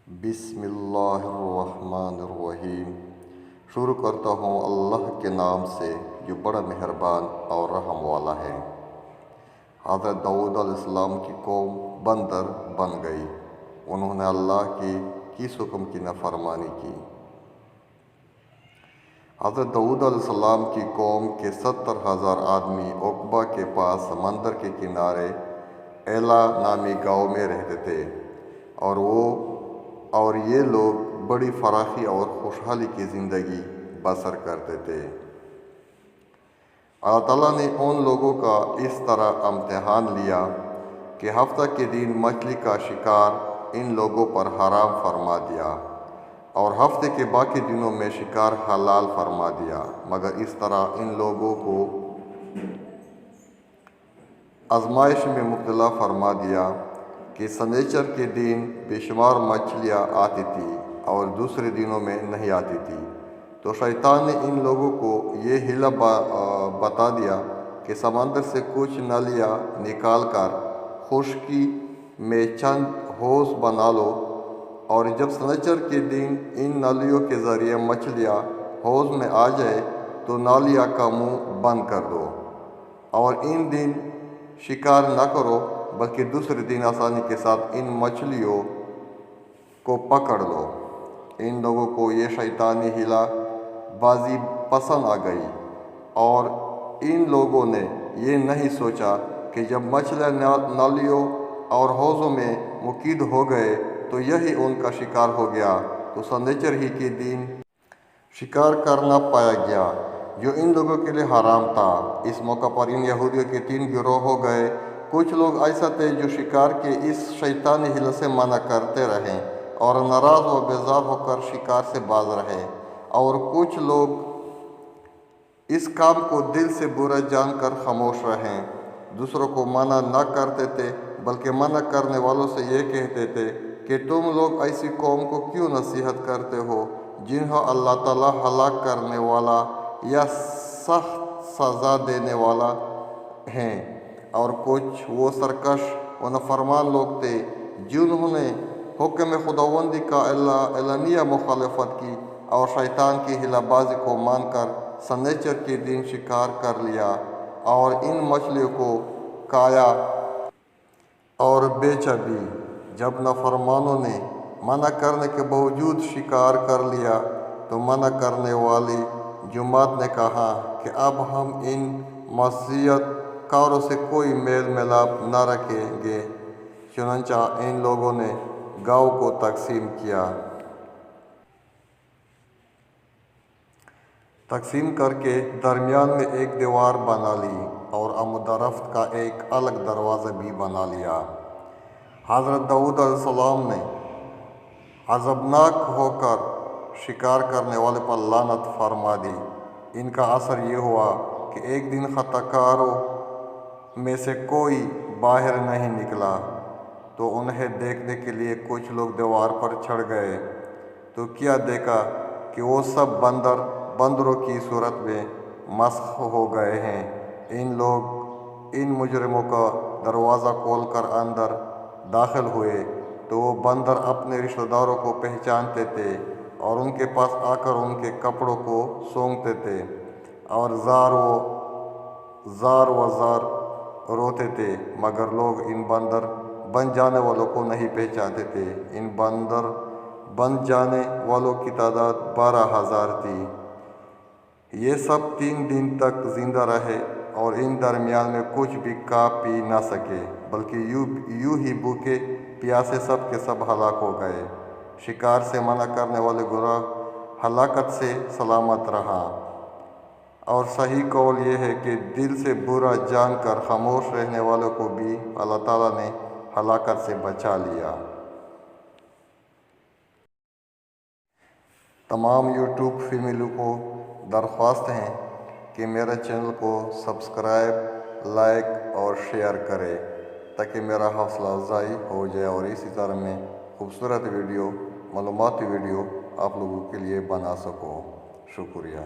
بسم اللہ الرحمن الرحیم۔ شروع کرتا ہوں اللہ کے نام سے جو بڑا مہربان اور رحم والا ہے۔ حضرت داؤد علیہ السلام کی قوم بندر بن گئی۔ انہوں نے اللہ کی کس حکم کی نافرمانی کی۔ حضرت داؤد علیہ السلام کی قوم کے 70,000 آدمی عقبہ کے پاس سمندر کے کنارے ایلا نامی گاؤں میں رہتے تھے، اور یہ لوگ بڑی فراخی اور خوشحالی کی زندگی بسر کرتے تھے۔ اللہ تعالیٰ نے ان لوگوں کا اس طرح امتحان لیا کہ ہفتہ کے دن مچھلی کا شکار ان لوگوں پر حرام فرما دیا اور ہفتے کے باقی دنوں میں شکار حلال فرما دیا، مگر اس طرح ان لوگوں کو آزمائش میں مبتلا فرما دیا کہ سنیچر کے دن بے شمار مچھلیاں آتی تھی اور دوسرے دنوں میں نہیں آتی تھی۔ تو شیطان نے ان لوگوں کو یہ حیلہ بتا دیا کہ سمندر سے کچھ نالیاں نکال کر خشکی میں چند حوض بنا لو، اور جب سنیچر کے دن ان نالیوں کے ذریعے مچھلیاں حوض میں آ جائے تو نالیاں کا منہ بند کر دو، اور ان دن شکار نہ کرو بلکہ دوسرے دن آسانی کے ساتھ ان مچھلیوں کو پکڑ لو۔ ان لوگوں کو یہ شیطانی حیلہ بازی پسند آ گئی، اور ان لوگوں نے یہ نہیں سوچا کہ جب مچھلیاں نالیوں اور حوضوں میں مقید ہو گئے تو یہی ان کا شکار ہو گیا، تو سنیچر ہی کے دن شکار کرنا پایا گیا جو ان لوگوں کے لیے حرام تھا۔ اس موقع پر ان یہودیوں کے 3 گروہ ہو گئے۔ کچھ لوگ ایسا تھے جو شکار کے اس شیطانی حیلے سے منع کرتے رہے اور ناراض و بیزار ہو کر شکار سے باز رہے، اور کچھ لوگ اس کام کو دل سے برا جان کر خاموش رہے۔ دوسروں کو منع نہ کرتے تھے بلکہ منع کرنے والوں سے یہ کہتے تھے کہ تم لوگ ایسی قوم کو کیوں نصیحت کرتے ہو جنہیں اللہ تعالیٰ ہلاک کرنے والا یا سخت سزا دینے والا ہے، اور کچھ وہ سرکش و نافرمان لوگ تھے جنہوں نے حکم خداوندی کا اعلانیہ مخالفت کی اور شیطان کی حیلہ بازی کو مان کر سنیچر کے دن شکار کر لیا اور ان مچھلیوں کو کھایا اور بیچا بھی۔ جب نافرمانوں نے منع کرنے کے باوجود شکار کر لیا تو منع کرنے والی جماعت نے کہا کہ اب ہم ان معصیت کاروں سے کوئی میل ملاپ نہ رکھیں گے۔ چنانچہ ان لوگوں نے گاؤں کو تقسیم کیا۔ تقسیم کر کے درمیان میں ایک دیوار بنا لی اور عمود رفت کا ایک الگ دروازہ بھی بنا لیا۔ حضرت داؤد علیہ السلام نے عذابناک ہو کر شکار کرنے والے پر لعنت فرما دی۔ ان کا اثر یہ ہوا کہ ایک دن خطا کاروں میں سے کوئی باہر نہیں نکلا، تو انہیں دیکھنے کے لیے کچھ لوگ دیوار پر چڑھ گئے تو کیا دیکھا کہ وہ سب بندروں کی صورت میں مسخ ہو گئے ہیں۔ ان مجرموں کا دروازہ کھول کر اندر داخل ہوئے تو وہ بندر اپنے رشتہ داروں کو پہچانتے تھے اور ان کے پاس آ کر ان کے کپڑوں کو سونگھتے تھے اور زار و زار روتے تھے، مگر لوگ ان بندر بن جانے والوں کو نہیں پہچانتے تھے۔ ان بندر بن جانے والوں کی تعداد 12,000 تھی۔ یہ سب 3 دن تک زندہ رہے اور ان درمیان میں کچھ بھی کھا پی نہ سکے، بلکہ یوں ہی بھوکے پیاسے سب کے سب ہلاک ہو گئے۔ شکار سے منع کرنے والے گروہ ہلاکت سے سلامت رہا، اور صحیح قول یہ ہے کہ دل سے برا جان کر خاموش رہنے والوں کو بھی اللہ تعالیٰ نے ہلاکت سے بچا لیا۔ تمام یوٹیوب فیملی کو درخواست ہے کہ میرے چینل کو سبسکرائب، لائک اور شیئر کرے تاکہ میرا حوصلہ افزائی ہو جائے، اور اسی طرح میں خوبصورت ویڈیو، معلوماتی ویڈیو آپ لوگوں کے لیے بنا سکوں۔ شکریہ۔